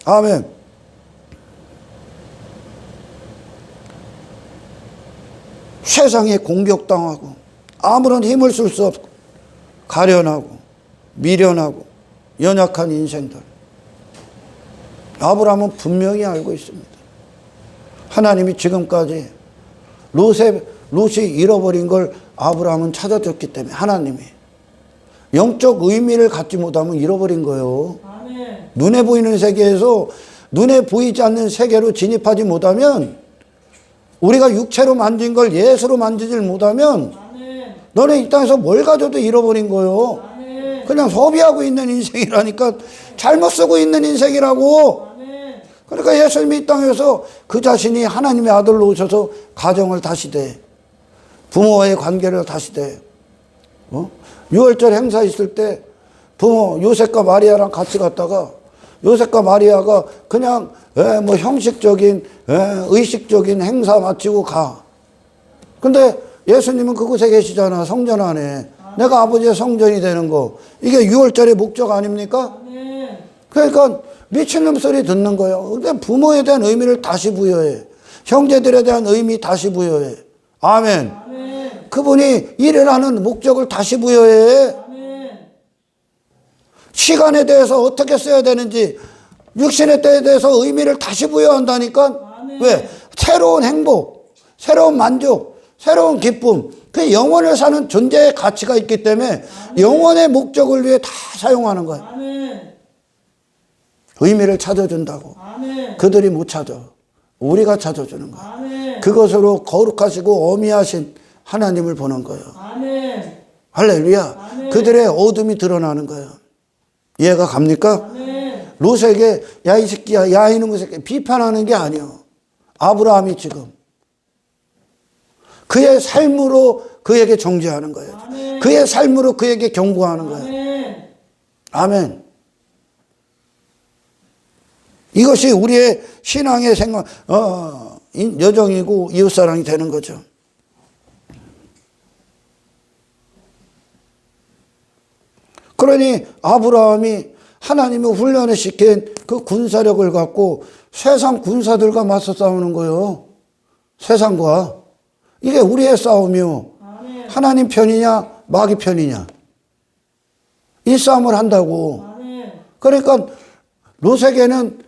아멘. 세상에 공격당하고 아무런 힘을 쓸 수 없고 가련하고 미련하고 연약한 인생들. 아브라함은 분명히 알고 있습니다. 하나님이 지금까지 롯이 잃어버린 걸 아브라함은 찾아줬기 때문에 하나님이 영적 의미를 갖지 못하면 잃어버린 거예요. 아멘. 눈에 보이는 세계에서 눈에 보이지 않는 세계로 진입하지 못하면 우리가 육체로 만진 걸 예수로 만지질 못하면 아멘. 너네 이 땅에서 뭘 가져도 잃어버린 거예요. 아멘. 그냥 소비하고 있는 인생이라니까. 잘못 쓰고 있는 인생이라고. 아멘. 그러니까 예수님이 이 땅에서 그 자신이 하나님의 아들로 오셔서 가정을 다시 대. 부모와의 관계를 다시 대. 유월절 행사 있을 때 부모 요셉과 마리아랑 같이 갔다가 요셉과 마리아가 그냥 뭐 형식적인 의식적인 행사 마치고 가. 근데 예수님은 그곳에 계시잖아. 성전 안에. 내가 아버지의 성전이 되는 거. 이게 유월절의 목적 아닙니까? 아멘. 그러니까 미친놈 소리 듣는 거예요. 근데 부모에 대한 의미를 다시 부여해. 형제들에 대한 의미 다시 부여해. 아멘. 아멘. 그분이 일을 하는 목적을 다시 부여해. 아멘. 시간에 대해서 어떻게 써야 되는지 육신의 때에 대해서 의미를 다시 부여한다니까. 아멘. 왜? 새로운 행복, 새로운 만족, 새로운 기쁨. 그 영혼을 사는 존재의 가치가 있기 때문에 영혼의 목적을 위해 다 사용하는 거예요. 아멘. 의미를 찾아준다고. 아멘. 그들이 못 찾아. 우리가 찾아주는 거예요. 아멘. 그것으로 거룩하시고 어미하신 하나님을 보는 거예요. 아멘. 할렐루야. 아멘. 그들의 어둠이 드러나는 거예요. 이해가 갑니까? 아멘. 롯에게 야 이 새끼야, 야 이놈의 새끼 비판하는 게 아니요. 아브라함이 지금 그의 삶으로 그에게 정죄하는 거예요. 아멘. 그의 삶으로 그에게 경고하는 거예요. 아멘. 아멘. 이것이 우리의 신앙의 생각, 여정이고 이웃사랑이 되는 거죠. 그러니 아브라함이 하나님이 훈련을 시킨 그 군사력을 갖고 세상 군사들과 맞서 싸우는 거예요. 세상과. 이게 우리의 싸움이요. 아멘. 하나님 편이냐 마귀 편이냐. 이 싸움을 한다고. 아멘. 그러니까 롯에게는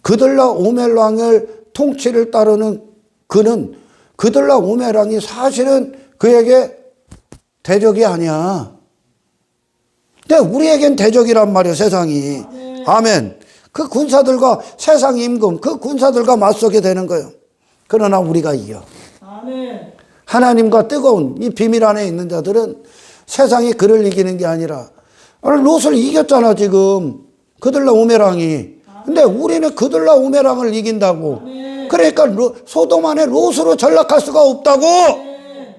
그들라 오멜 왕을 통치를 따르는 그는 그들라 오멜 왕이 사실은 그에게 대적이 아니야. 근데 우리에겐 대적이란 말이야, 세상이. 아멘. 그 군사들과 세상 임금, 그 군사들과 맞서게 되는 거예요. 그러나 우리가 이겨. 아멘. 하나님과 뜨거운 이 비밀 안에 있는 자들은 세상이 그를 이기는 게 아니라 롯을 이겼잖아, 지금. 그들라 오메랑이. 근데 우리는 그들라 오메랑을 이긴다고. 아멘. 그러니까 소돔 안에 롯으로 전락할 수가 없다고. 아멘.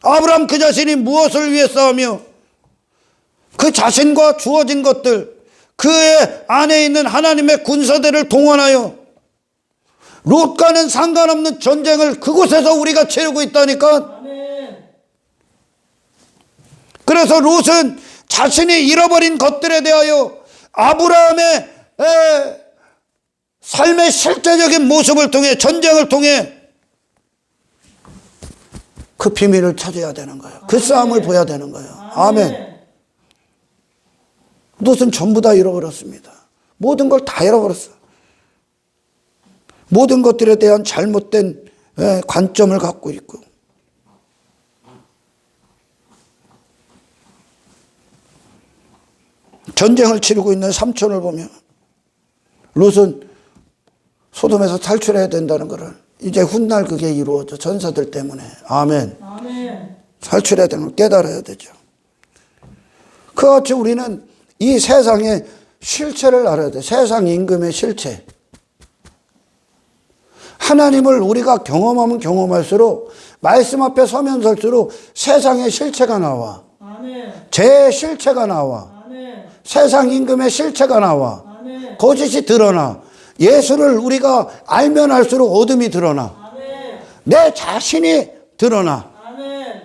아브라함 그 자신이 무엇을 위해 싸우며 그 자신과 주어진 것들, 그의 안에 있는 하나님의 군사들을 동원하여 롯과는 상관없는 전쟁을 그곳에서 우리가 치르고 있다니까. 아멘. 그래서 롯은 자신이 잃어버린 것들에 대하여 아브라함의 삶의 실제적인 모습을 통해, 전쟁을 통해 그 비밀을 찾아야 되는 거예요. 그 싸움을 보여야 되는 거예요. 아멘. 롯은 전부 다 잃어버렸습니다. 모든 걸 다 잃어버렸어. 모든 것들에 대한 잘못된 관점을 갖고 있고. 전쟁을 치르고 있는 삼촌을 보면 롯은 소돔에서 탈출해야 된다는 것을 이제 훗날 그게 이루어져. 전사들 때문에. 아멘. 아멘. 탈출해야 되는 걸 깨달아야 되죠. 그같이 우리는 이 세상의 실체를 알아야 돼. 세상 임금의 실체. 하나님을 우리가 경험하면 경험할수록, 말씀 앞에 서면 설수록 세상의 실체가 나와. 아멘. 제 실체가 나와. 아멘. 세상 임금의 실체가 나와. 아멘. 거짓이 드러나. 예수를 우리가 알면 알수록 어둠이 드러나. 아멘. 내 자신이 드러나. 아멘.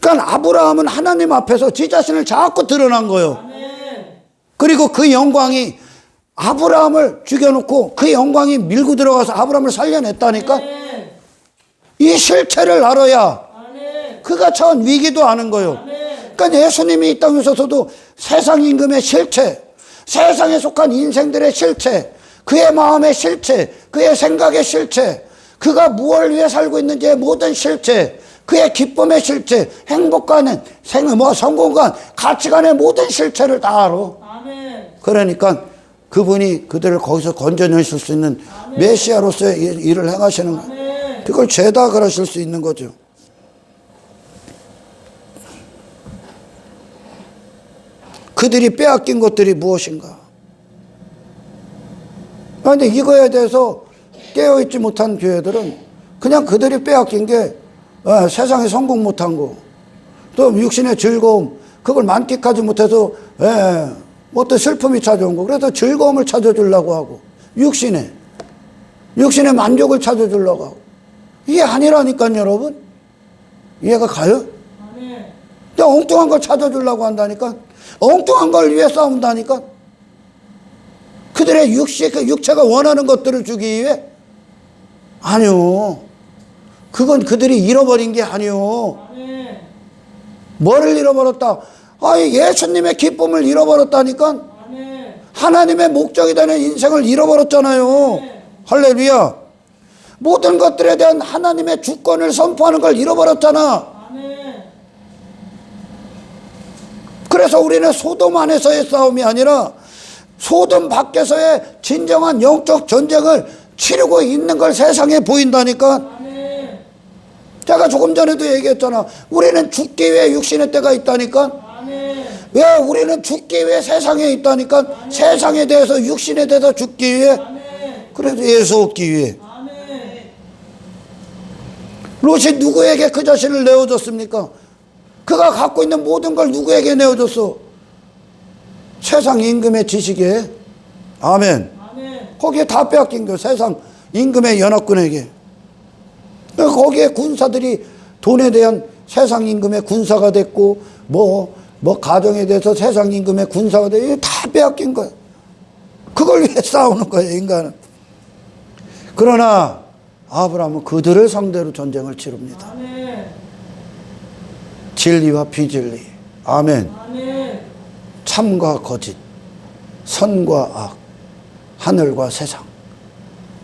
그러니까 아브라함은 하나님 앞에서 지 자신을 자꾸 드러난 거예요. 아멘. 그리고 그 영광이 아브라함을 죽여놓고 그 영광이 밀고 들어가서 아브라함을 살려냈다니까. 아멘. 이 실체를 알아야 아멘. 그가 처한 위기도 아는 거예요. 아멘. 그러니까 예수님이 이 땅에 오셔서도 세상 임금의 실체, 세상에 속한 인생들의 실체, 그의 마음의 실체, 그의 생각의 실체, 그가 무엇을 위해 살고 있는지의 모든 실체, 그의 기쁨의 실체, 행복과는 성공과 가치관의 모든 실체를 다 알아. 아멘. 그러니까 그분이 그들을 거기서 건져내실 수 있는 메시아로서의 일을 행하시는 거예요. 아멘. 그걸 죄다 그러실 수 있는 거죠. 그들이 빼앗긴 것들이 무엇인가? 그런데 이거에 대해서 깨어있지 못한 교회들은 그냥 그들이 빼앗긴 게 세상에 성공 못한 거, 또 육신의 즐거움, 그걸 만끽하지 못해서 어떤 슬픔이 찾아온 거, 그래서 즐거움을 찾아주려고 하고, 육신의 만족을 찾아주려고 하고. 이게 아니라니까요, 여러분. 이해가 가요? 아멘. 그냥 엉뚱한 걸 찾아주려고 한다니까. 엉뚱한 걸 위해 싸운다니까. 그들의 육체가 원하는 것들을 주기 위해? 아니요. 그건 그들이 잃어버린 게 아니요. 아멘. 뭐를 잃어버렸다? 예수님의 기쁨을 잃어버렸다니까. 아멘. 하나님의 목적이 되는 인생을 잃어버렸잖아요. 할렐루야. 모든 것들에 대한 하나님의 주권을 선포하는 걸 잃어버렸잖아. 아멘. 그래서 우리는 소돔 안에서의 싸움이 아니라 소돔 밖에서의 진정한 영적 전쟁을 치르고 있는 걸 세상에 보인다니까. 아멘. 제가 조금 전에도 얘기했잖아. 우리는 죽기 위해 육신의 때가 있다니까. 아멘. 왜 우리는 죽기 위해 세상에 있다니까. 세상에 대해서, 육신에 대해서 죽기 위해. 아멘. 그래서 예수 얻기 위해. 아멘. 롯이 누구에게 그 자신을 내어줬습니까? 그가 갖고 있는 모든 걸 누구에게 내어줬어? 세상 임금의 지식에. 아멘. 아멘. 거기에 다 빼앗긴 거예요. 세상 임금의 연합군에게. 거기에 군사들이 돈에 대한 세상 임금의 군사가 됐고, 뭐 가정에 대해서 세상 임금의 군사가 되고, 다 빼앗긴 거예요. 그걸 위해 싸우는 거예요, 인간은. 그러나 아브라함은 그들을 상대로 전쟁을 치릅니다. 아멘. 진리와 비진리. 아멘. 아멘. 참과 거짓, 선과 악, 하늘과 세상,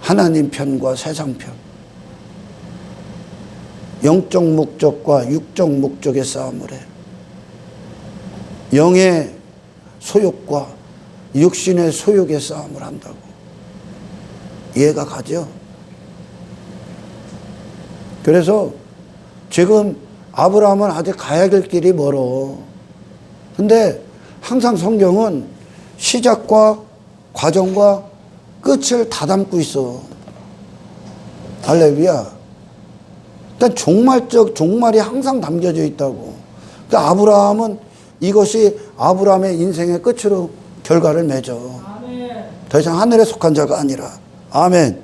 하나님 편과 세상 편, 영적 목적과 육적 목적의 싸움을 해. 영의 소욕과 육신의 소욕의 싸움을 한다고. 이해가 가죠? 그래서 지금 아브라함은 아직 가야 될 길이 멀어. 근데 항상 성경은 시작과 과정과 끝을 다 담고 있어. 할렐루야. 그러니까 종말이 항상 담겨져 있다고. 그러니까 아브라함은 이것이 아브라함의 인생의 끝으로 결과를 맺어. 아멘. 더 이상 하늘에 속한 자가 아니라. 아멘.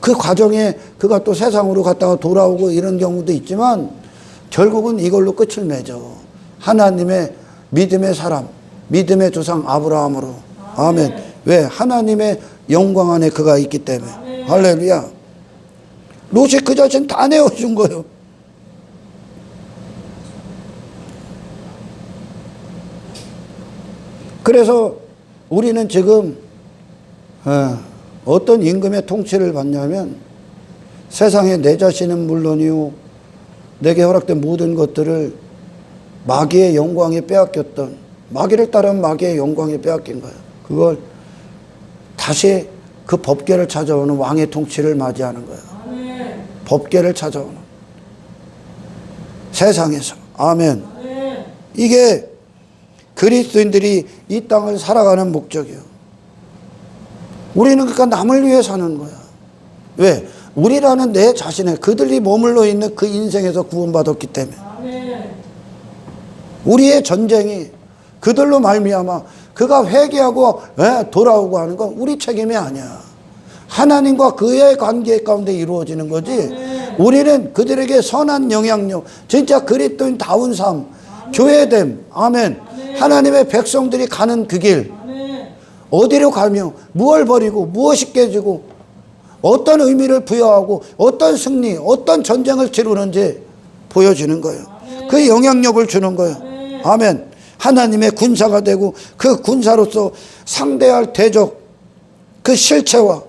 그 과정에 그가 또 세상으로 갔다가 돌아오고 이런 경우도 있지만 결국은 이걸로 끝을 맺어. 하나님의 믿음의 사람, 믿음의 조상 아브라함으로. 아멘. 왜? 하나님의 영광 안에 그가 있기 때문에. 할렐루야. 롯이 그 자신 다 내어준 거예요. 그래서 우리는 지금 어떤 임금의 통치를 받냐면 세상에 내 자신은 물론이요 내게 허락된 모든 것들을 마귀의 영광에 빼앗겼던, 마귀를 따르면 마귀의 영광에 빼앗긴 거예요. 그걸 다시 그 법궤를 찾아오는 왕의 통치를 맞이하는 거예요. 아멘. 법궤를 찾아오는 세상에서. 아멘. 아멘. 이게 그리스도인들이 이 땅을 살아가는 목적이에요. 우리는 그러니까 남을 위해 사는 거야. 왜? 우리라는 내 자신의 그들이 머물러 있는 그 인생에서 구원받았기 때문에. 아멘. 우리의 전쟁이 그들로 말미암아 그가 회개하고 돌아오고 하는 건 우리 책임이 아니야. 하나님과 그의 관계 가운데 이루어지는 거지. 우리는 그들에게 선한 영향력, 진짜 그리스도인다운 삶, 교회됨. 아멘. 하나님의 백성들이 가는 그 길, 어디로 가며 무엇을 버리고 무엇이 깨지고 어떤 의미를 부여하고 어떤 승리, 어떤 전쟁을 치르는지 보여주는 거예요. 그 영향력을 주는 거예요. 아멘. 하나님의 군사가 되고 그 군사로서 상대할 대적, 그 실체와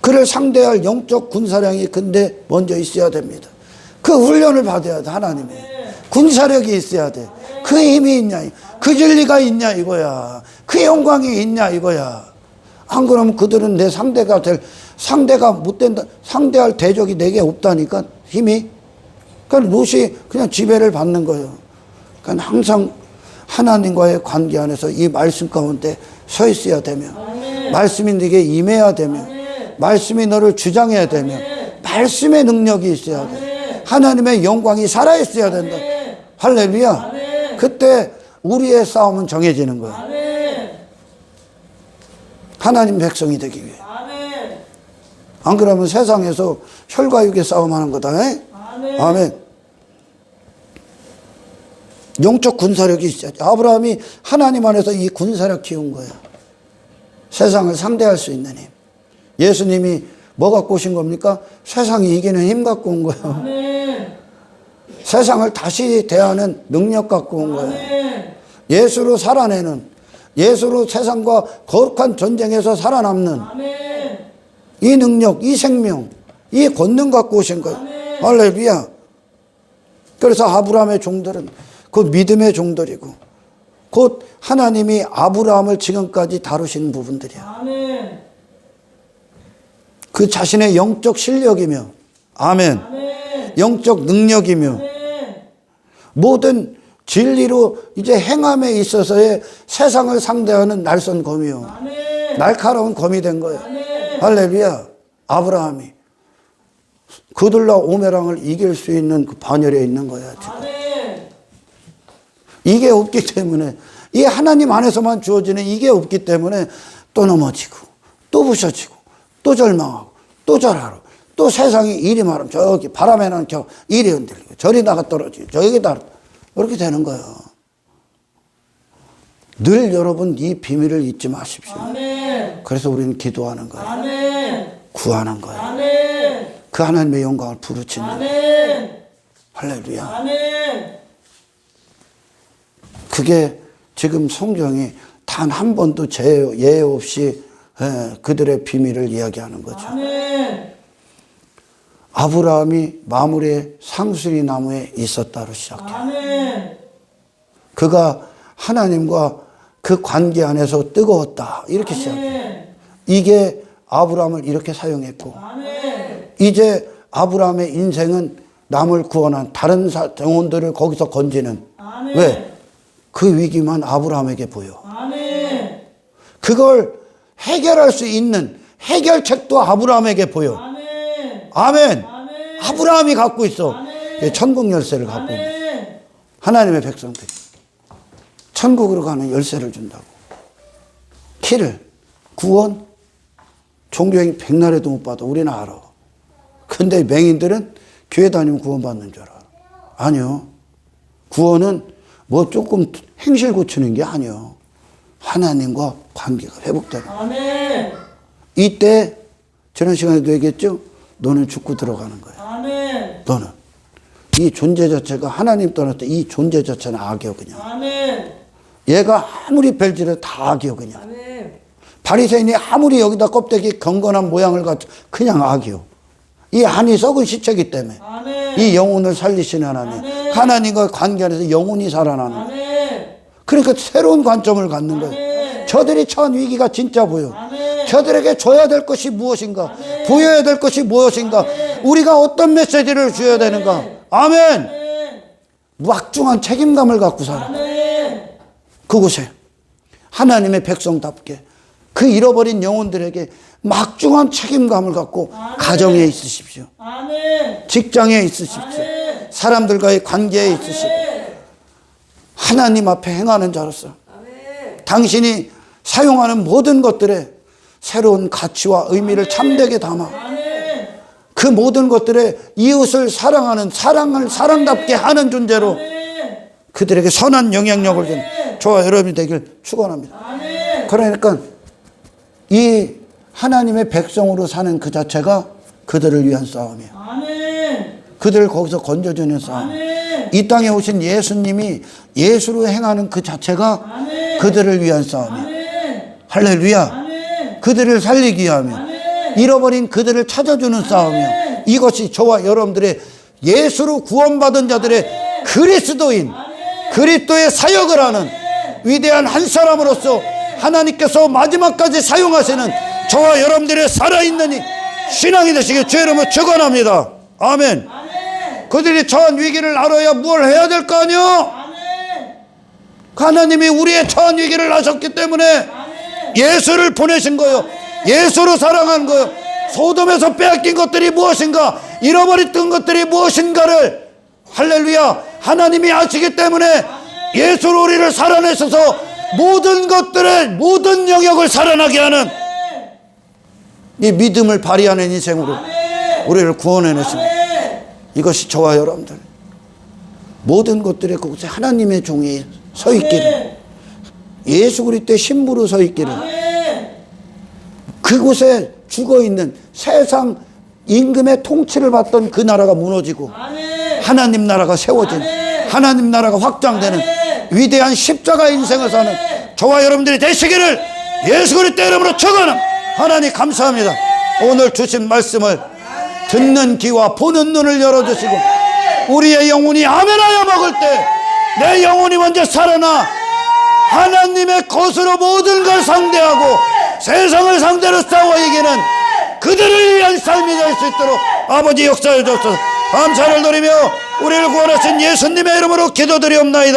그를 상대할 영적 군사량이 근데 먼저 있어야 됩니다. 그 훈련을 받아야 돼. 하나님의 군사력이 있어야 돼. 그 힘이 있냐, 그 진리가 있냐 이거야. 그 영광이 있냐 이거야. 안 그러면 그들은 내 상대가 못 된다. 상대할 대적이 내게 없다니까 힘이. 그러니까 롯이 그냥 지배를 받는 거예요. 그러니까 항상 하나님과의 관계 안에서 이 말씀 가운데 서 있어야 되며, 말씀이 네게 임해야 되며, 말씀이 너를 주장해야 되며, 말씀의 능력이 있어야 돼. 하나님의 영광이 살아있어야 된다. 할렐루야. 그때 우리의 싸움은 정해지는 거야. 하나님 백성이 되기 위해. 안 그러면 세상에서 혈과 육의 싸움하는 거다. 아멘. 영적 군사력이 있어야지. 아브라함이 하나님 안에서 이 군사력 키운 거야. 세상을 상대할 수 있는 힘. 예수님이 뭐 갖고 오신 겁니까? 세상이 이기는 힘 갖고 온 거예요. 세상을 다시 대하는 능력 갖고 온 거예요. 예수로 살아내는, 예수로 세상과 거룩한 전쟁에서 살아남는 이 능력, 이 생명, 이 권능 갖고 오신 거예요. 할렐루야. 그래서 아브라함의 종들은 곧 믿음의 종들이고 곧 하나님이 아브라함을 지금까지 다루시는 부분들이야. 그 자신의 영적 실력이며, 아멘. 영적 능력이며, 모든 진리로 이제 행함에 있어서의 세상을 상대하는 날선 검이요. 날카로운 검이 된 거예요. 할렐루야. 아브라함이 그들라 오메랑을 이길 수 있는 그 반열에 있는 거야, 지금. 이게 없기 때문에, 이 하나님 안에서만 주어지는 이게 없기 때문에 또 넘어지고, 또 부셔지고, 또 절망하고, 또 절하고, 또 세상이 이리 말하면 저기 바람에 나는 겨 이리 흔들리고, 저리 나가 떨어지고, 저기 다 이렇게 되는 거예요. 늘 여러분 이 비밀을 잊지 마십시오. 그래서 우리는 기도하는 거예요. 구하는 거예요. 그 하나님의 영광을 부르짖는 거예요. 할렐루야. 그게 지금 성경이 단 한 번도 예외 없이 그들의 비밀을 이야기하는 거죠. 아브라함이 마물의 상수리 나무에 있었다로 시작해요. 그가 하나님과 그 관계 안에서 뜨거웠다 이렇게 시작해요. 이게 아브라함을 이렇게 사용했고, 이제 아브라함의 인생은 남을 구원한 다른 영혼들을 거기서 건지는, 왜? 그 위기만 아브라함에게 보여. 그걸 해결할 수 있는 해결책도 아브라함에게 보여. 아멘. 아멘. 아멘. 아브라함이 갖고 있어. 아멘. 천국 열쇠를 갖고 있는 아멘. 하나님의 백성들. 천국으로 가는 열쇠를 준다고. 키를. 구원. 종교인 백날에도 못 받아. 우리는 알아. 근데 맹인들은 교회 다니면 구원받는 줄 알아. 아니요. 구원은 뭐 조금 행실 고치는 게 아니요. 하나님과 관계가 회복되는 거야. 아멘. 이때 지난 시간에도 얘기했죠. 너는 죽고 들어가는 거야. 아멘. 너는. 이 존재 자체가 하나님 떠날 때 이 존재 자체는 악이요 그냥. 아멘. 얘가 아무리 벨지를 다 악이요 그냥. 아멘. 바리새인이 아무리 여기다 껍데기 경건한 모양을 갖춰 그냥 악이요. 이 한이 썩은 시체이기 때문에. 아멘. 이 영혼을 살리시는 하나님. 아멘. 하나님과 관계 안에서 영혼이 살아나는 거예요. 아멘. 그러니까 새로운 관점을 갖는 거예요. 아멘. 저들이 처한 위기가 진짜 보여. 아멘. 저들에게 줘야 될 것이 무엇인가? 아멘. 보여야 될 것이 무엇인가? 아멘. 우리가 어떤 메시지를 줘야 되는가? 아멘. 아멘. 막중한 책임감을 갖고 살아. 아멘. 그곳에 하나님의 백성답게 그 잃어버린 영혼들에게 막중한 책임감을 갖고 아멘. 가정에 있으십시오. 아멘. 직장에 있으십시오. 아멘. 사람들과의 관계에 있으십시오. 하나님 앞에 행하는 자로서 아멘. 당신이 사용하는 모든 것들에 새로운 가치와 의미를 참되게 담아 아멘. 그 모든 것들에 이웃을 사랑하는 사랑을 사랑답게 하는 존재로 아멘. 그들에게 선한 영향력을 주는 저와 여러분이 되길 축원합니다. 아멘. 그러니까 이 하나님의 백성으로 사는 그 자체가 그들을 위한 싸움이에요. 아멘. 그들을 거기서 건져주는 싸움. 아멘. 이 땅에 오신 예수님이 예수로 행하는 그 자체가 아멘. 그들을 위한 싸움이에요. 아멘. 할렐루야. 아멘. 그들을 살리기 위하며 아멘. 잃어버린 그들을 찾아주는 싸움이요. 이것이 저와 여러분들의 예수로 구원받은 자들의 그리스도인, 그리스도의 사역을 하는 위대한 한 사람으로서 하나님께서 마지막까지 사용하시는 저와 여러분들의 살아있는 이 신앙이 되시길 주의 이름으로 축원합니다. 아멘. 그들이 처한 위기를 알아야 뭘 해야 될 거 아니요? 아멘. 하나님이 우리의 처한 위기를 아셨기 때문에 예수를 보내신 거예요. 예수로 사랑한 거예요. 소돔에서 빼앗긴 것들이 무엇인가, 잃어버렸던 것들이 무엇인가를 할렐루야 하나님이 아시기 때문에 예수로 우리를 살아내셔서 모든 것들의 모든 영역을 살아나게 하는 이 믿음을 발휘하는 인생으로 우리를 구원해내십니다. 이것이 저와 여러분들 모든 것들의 그곳에 하나님의 종이 서 있기를, 예수 그리스도의 신부로 서 있기를, 그곳에 죽어있는 세상 임금의 통치를 받던 그 나라가 무너지고 하나님 나라가 세워진, 하나님 나라가 확장되는 위대한 십자가 인생을 사는 저와 여러분들이 되시기를 예수 그리스도의 이름으로 축원합니다. 하나님 감사합니다. 오늘 주신 말씀을 듣는 귀와 보는 눈을 열어주시고 우리의 영혼이 아멘하여 먹을 때 내 영혼이 먼저 살아나 하나님의 것으로 모든 걸 상대하고 세상을 상대로 싸워 이기는 그들을 위한 삶이 될 수 있도록 아버지 역사해 주옵소서. 감사를 드리며 우리를 구원하신 예수님의 이름으로 기도드리옵나이다.